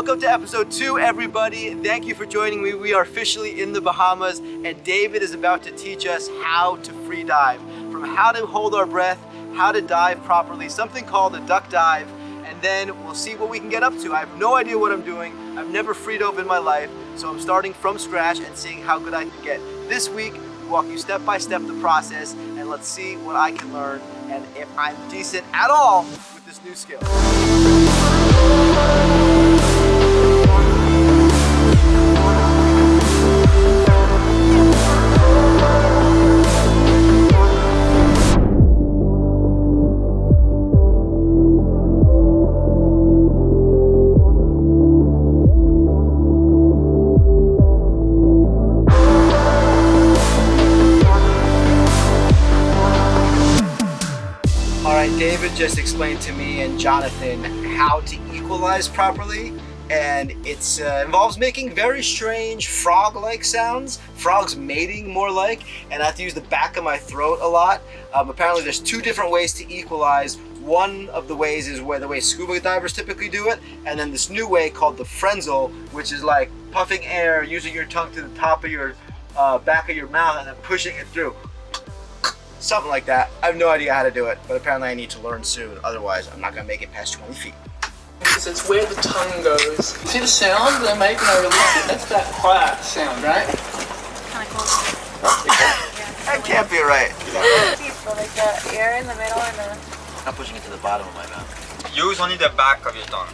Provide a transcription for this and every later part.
Welcome to episode 2, everybody. Thank you for joining me. We are officially in the Bahamas, and David is about to teach us how to free dive. From how to hold our breath, how to dive properly, something called a duck dive, and then we'll see what we can get up to. I have no idea what I'm doing. I've never free dove in my life, so I'm starting from scratch and seeing how good I can get. This week, we walk you step by step the process, and let's see what I can learn and if I'm decent at all with this new skill. David just explained to me and Jonathan how to equalize properly, and it involves making very strange frog-like sounds, frogs mating more like, and I have to use the back of my throat a lot. Apparently there's 2 different ways to equalize. One of the ways is the way scuba divers typically do it, and then this new way called the frenzel, which is like puffing air, using your tongue to the top of your back of your mouth and then pushing it through. Something like that. I have no idea how to do it, but apparently I need to learn soon. Otherwise, I'm not gonna make it past 20 feet. Because it's where the tongue goes. See the sound they make when I release it? That's that quiet sound, right? Kind of cool. That can't be right. Like the air in the middle and the... I'm pushing it to the bottom of my mouth. Use only the back of your tongue.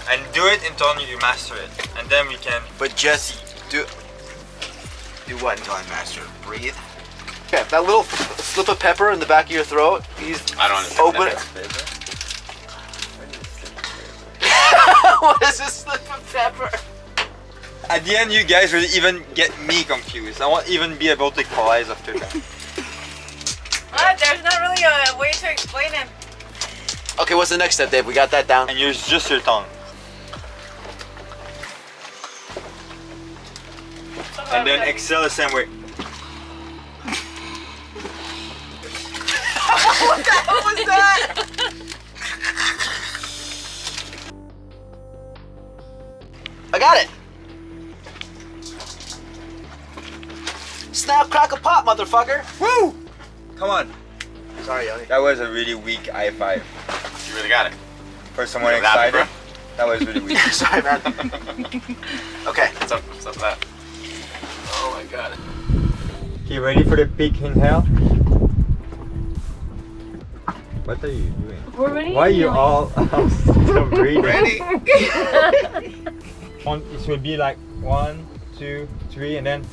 And do it until you master it. And then we can... But just do what until I master it? Breathe. Okay, that little slip of pepper in the back of your throat, I don't understand. open it. What is this slip of pepper? At the end, you guys will even get me confused. I won't even be able to equalize after that. What? There's not really a way to explain it. Okay, what's the next step, Dave? We got that down. And use just your tongue. And then exhale the same way. What the hell was that? I got it. Snap, crack a pop, motherfucker. Woo! Come on. Sorry, Yoni. That was a really weak high five. You really got it. For someone excited, that was really weak. Sorry, man. Okay. What's up with that? Oh my god. Okay, ready for the big inhale? What are you doing? We're ready. Why are you all still breathing? Ready? It will be like 1, 2, 3, and then.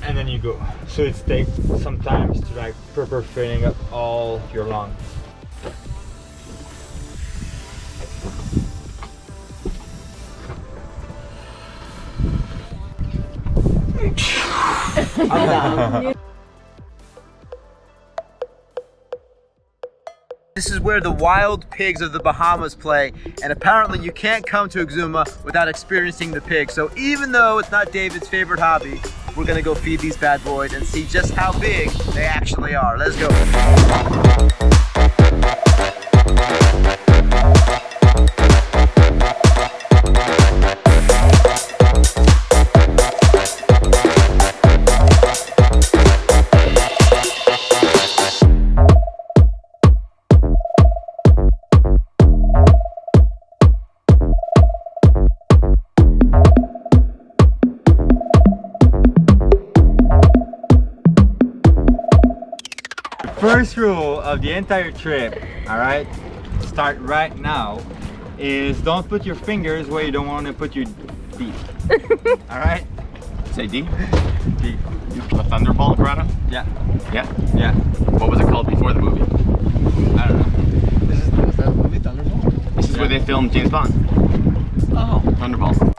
And then you go. So it takes some time to like proper filling up all your lungs. This is where the wild pigs of the Bahamas play, and apparently you can't come to Exuma without experiencing the pigs. So even though it's not David's favorite hobby, we're gonna go feed these bad boys and see just how big they actually are. Let's go. First rule of the entire trip, alright, start right now, is don't put your fingers where you don't want to put your feet. Alright? Say D? D. The Thunderball Grotto? Yeah. Yeah? Yeah. What was it called before the movie? I don't know. Is that the movie Thunderball? This is where they filmed James Bond. Oh. Thunderball.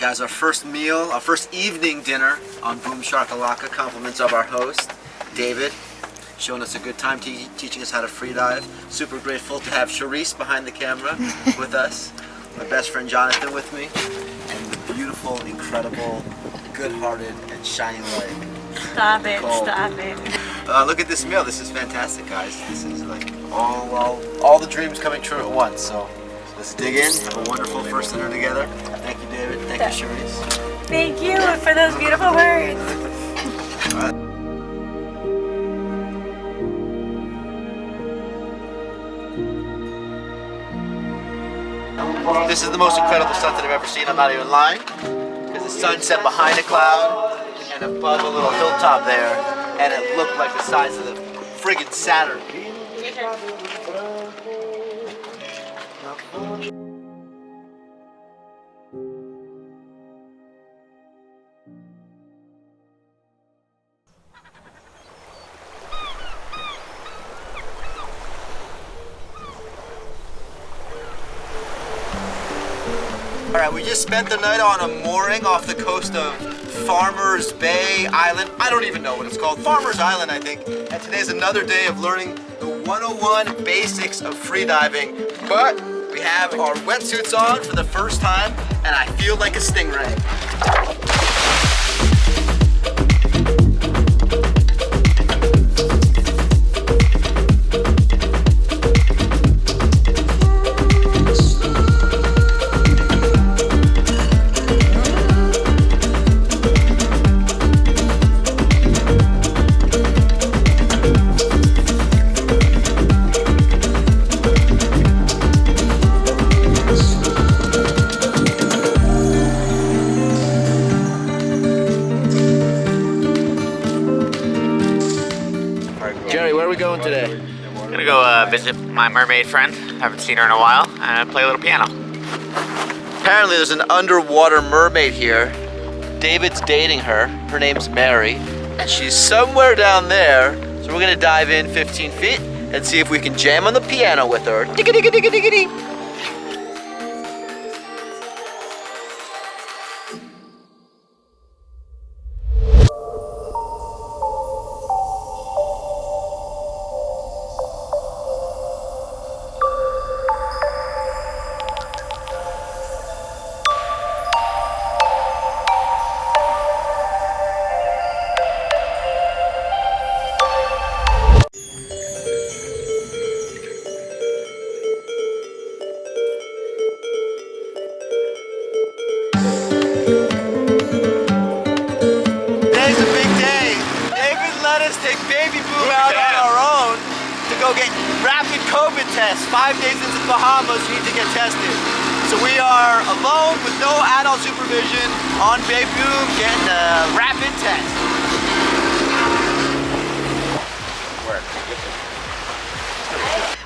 guys, our first meal, our first evening dinner on Boom Shakalaka, compliments of our host, David, showing us a good time, teaching us how to freedive. Super grateful to have Charisse behind the camera with us, my best friend Jonathan with me, and the beautiful, incredible, good-hearted, and shining light. Stop it, Nicole. stop it. Look at this meal. This is fantastic, guys. This is like all the dreams coming true at once. So let's dig in. Have a wonderful first dinner together. Thank you, David. Thank you, Charisse. Thank you for those beautiful words. This is the most incredible sunset I've ever seen. I'm not even lying. There's a sunset behind a cloud and above a little hilltop there, and it looked like the size of the friggin' Saturn. Alright, we just spent the night on a mooring off the coast of Farmers Bay Island. I don't even know what it's called. Farmers Island, I think. And today's another day of learning the 101 basics of freediving. But we have our wetsuits on for the first time, and I feel like a stingray. Jerry, where are we going today? I'm gonna go visit my mermaid friend. Haven't seen her in a while, and play a little piano. Apparently there's an underwater mermaid here. David's dating her. Her name's Mary. And she's somewhere down there. So we're gonna dive in 15 feet and see if we can jam on the piano with her. Digga-digga-digga-digga-digga. Go get rapid COVID tests. 5 days into the Bahamas, you need to get tested. So we are alone with no adult supervision on Bay Boom getting a rapid test.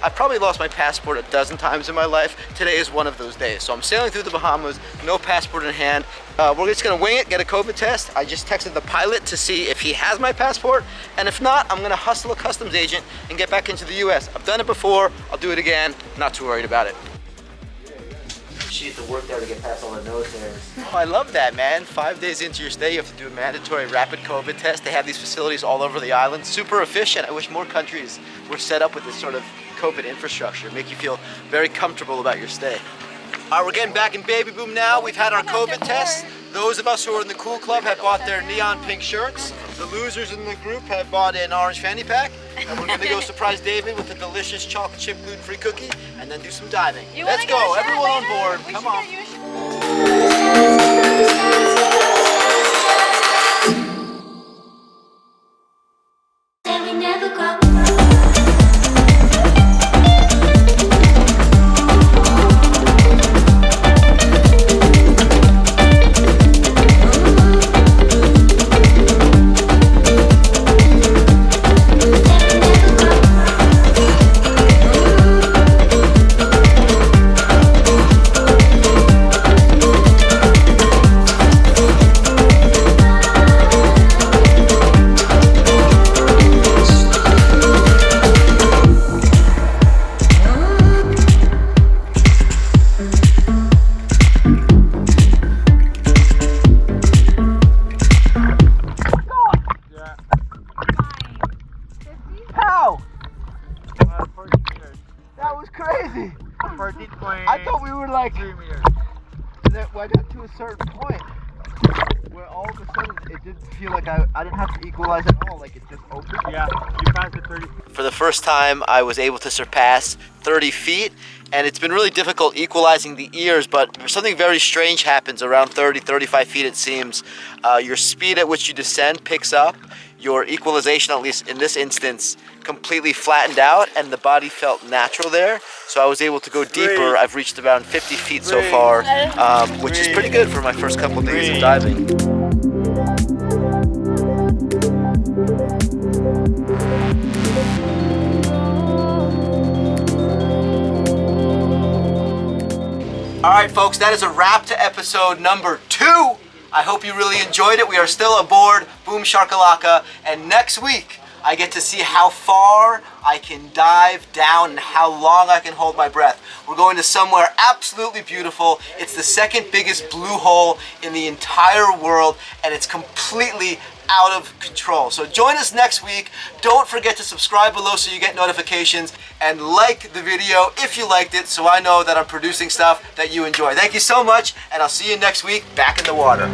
I've probably lost my passport a dozen times in my life. Today is one of those days. So I'm sailing through the Bahamas, no passport in hand. We're just gonna wing it, get a COVID test. I just texted the pilot to see if he has my passport. And if not, I'm gonna hustle a customs agent and get back into the US. I've done it before, I'll do it again. Not too worried about it. She needs to work there to get past all the nose hairs. Oh, I love that, man. 5 days into your stay, you have to do a mandatory rapid COVID test. They have these facilities all over the island. Super efficient. I wish more countries were set up with this sort of COVID infrastructure. Make you feel very comfortable about your stay. All right, we're getting back in Baby Boom now. We've had our COVID tests. Those of us who are in the cool club have bought their neon pink shirts. The losers in the group have bought an orange fanny pack. And we're gonna go surprise David with a delicious chocolate chip gluten-free cookie and then do some diving. Let's go, everyone on board. Come on. it didn't feel like I didn't have to equalize at all, like it just opened. Yeah, you passed the 30. For the first time, I was able to surpass 30 feet, and it's been really difficult equalizing the ears, but something very strange happens around 30, 35 feet it seems. Your speed at which you descend picks up, your equalization, at least in this instance, completely flattened out, and the body felt natural there, so I was able to go deeper. I've reached around 50 feet so far, which is pretty good for my first couple days of diving. All right, folks, that is a wrap to episode number 2. I hope you really enjoyed it. We are still aboard Boom Shakalaka, and next week I get to see how far I can dive down and how long I can hold my breath. We're going to somewhere absolutely beautiful. It's the second biggest blue hole in the entire world, and it's completely out of control. So join us next week. Don't forget to subscribe below so you get notifications, and like the video if you liked it so I know that I'm producing stuff that you enjoy. Thank you so much, and I'll see you next week back in the water.